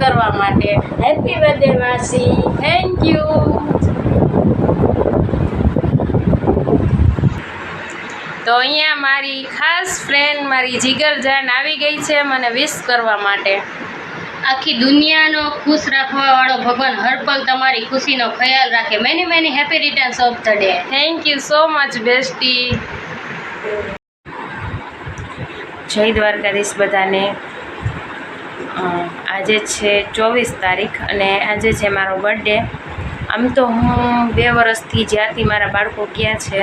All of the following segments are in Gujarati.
કરવા માટે. હેપી બર્થડે માસી, થેન્ક યુ. તો અહીંયા મારી ખાસ ફ્રેન્ડ મારી જીગરજાન આવી ગઈ છે મને વિશ કરવા માટે. આખી દુનિયાનો ખુશ રાખવાવાળો ભગવાન હરપલ તમારી ખુશીનો ખ્યાલ રાખે. Many many happy returns of the day. Thank you so much bestie. જય દ્વારકાધીશ બધાને. આજે છે 24 તારીખ અને આજે છે મારો બર્થડે. આમ તો હું 2 વર્ષથી જ્યારથી મારા બાળકો ગયા છે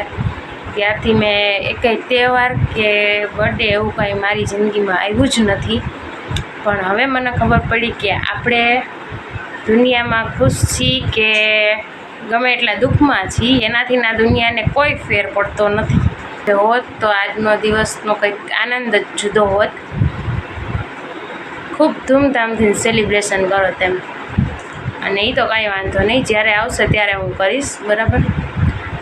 ત્યારથી મેં એકેય તહેવાર કે બર્થડે એવું કાંઈ મારી જિંદગીમાં આવ્યું જ નથી. પણ હવે મને ખબર પડી કે આપણે દુનિયામાં ખુશ છીએ કે ગમે એટલા દુઃખમાં છીએ એનાથી ના દુનિયાને કોઈ ફેર પડતો નથી. હોત તો આજનો દિવસનો કંઈક આનંદ જ જુદો હોત. ખૂબ ધૂમધામથી સેલિબ્રેશન કરો તેમ. અને એ તો કાંઈ વાંધો નહીં, જ્યારે આવશે ત્યારે હું કરીશ, બરાબર.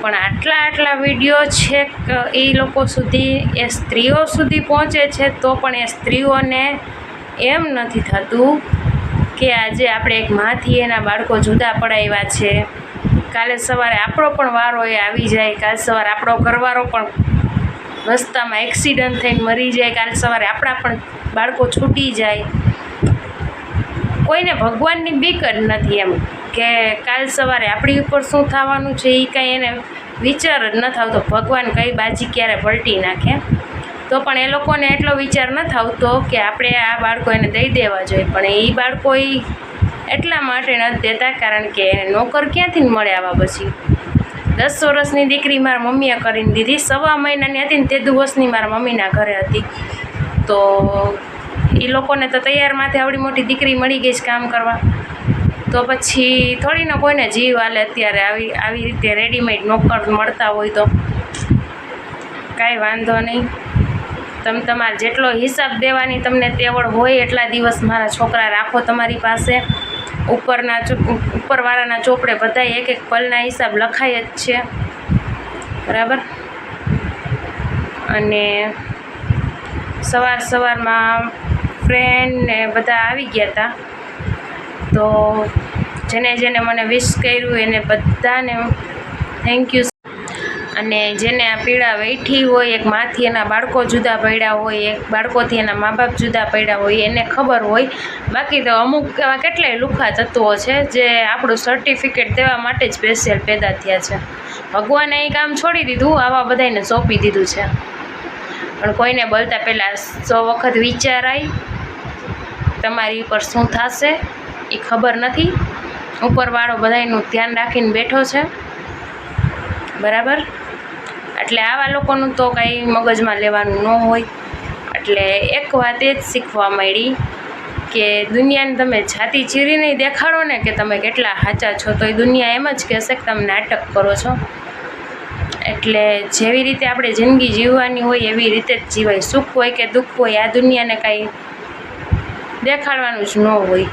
પણ આટલા વિડીયો છે કે એ લોકો સુધી, એ સ્ત્રીઓ સુધી પહોંચે છે તો પણ એ સ્ત્રીઓને એમ નથી થતું કે આજે આપણે એક માંથી એના બાળકો જુદા પડાવ્યા છે, કાલે સવારે આપણો પણ વારો એ આવી જાય, કાલે સવારે આપણો ઘરવાળો પણ રસ્તામાં એક્સિડન્ટ થઈને મરી જાય, કાલે સવારે આપણા પણ બાળકો છૂટી જાય. કોઈને ભગવાનની બીક જ નથી એમ કે કાલ સવારે આપણી ઉપર શું થવાનું છે એ કાંઈ એને વિચાર જ ન થતો. ભગવાન કઈ બાજી ક્યારે પલટી નાખે. તો પણ એ લોકોને એટલો વિચાર ન થતો કે આપણે આ બાળકો એને દઈ દેવા જોઈએ. પણ એ બાળકો એટલા માટે નથી દેતા કારણ કે એને નોકર ક્યાંથી મળે આવા. પછી 10 વર્ષની દીકરી મારા મમ્મીએ કરીને દીધી, 1.5 મહિનાની હતી ને તે દિવસની મારા મમ્મીના ઘરે હતી. તો એ લોકોને તો તૈયારમાંથી આવડી મોટી દીકરી મળી ગઈ છે કામ કરવા. તો પછી થોડીને કોઈને જીવ હાલે અત્યારે આવી રીતે રેડીમેડ નોકર મળતા હોય તો કાંઈ વાંધો નહીં. તમે તમારે જેટલો હિસાબ દેવાની તમને તેવડ હોય એટલા દિવસ મારા છોકરા રાખો તમારી પાસે. ઉપરવાળાના ચોપડે બધાય એક પલના હિસાબ લખાય જ છે, બરાબર. અને સવારમાં ફ્રેન્ડ ને બધા આવી ગયા હતા. તો જેને મને વિશ કર્યું એને બધાને થેન્ક યુ. અને જેને આ પીડા વેઠી હોય, એક માથી એના બાળકો જુદા પડ્યા હોય, એક બાળકોથી એના મા બાપ જુદા પડ્યા હોય, એને ખબર હોય. બાકી તો અમુક એવા કેટલાય લુખા તત્વો છે જે આપણું સર્ટિફિકેટ દેવા માટે જ સ્પેશિયલ પેદા થયા છે. ભગવાને એ કામ છોડી દીધું, આવા બધાને સોંપી દીધું છે. પણ કોઈને બોલતા પહેલાં 100 વખત વિચારાય તમારી ઉપર શું થશે એ ખબર નથી. ઉપરવાળો બધાયનું ધ્યાન રાખીને બેઠો છે, બરાબર. એટલે આવા લોકોનું તો કાંઈ મગજમાં લેવાનું ન હોય. એટલે એક વાત એ જ શીખવા મળી કે દુનિયાને તમે છાતી ચીરીને દેખાડો ને કે તમે કેટલા સાચા છો તો એ દુનિયા એમ જ કહેશે કે તમે નાટક કરો છો. એટલે જેવી રીતે આપણે જિંદગી જીવવાની હોય એવી રીતે જ જીવાય. સુખ હોય કે દુઃખ હોય આ દુનિયાને કાંઈ દેખાડવાનું જ ન હોય.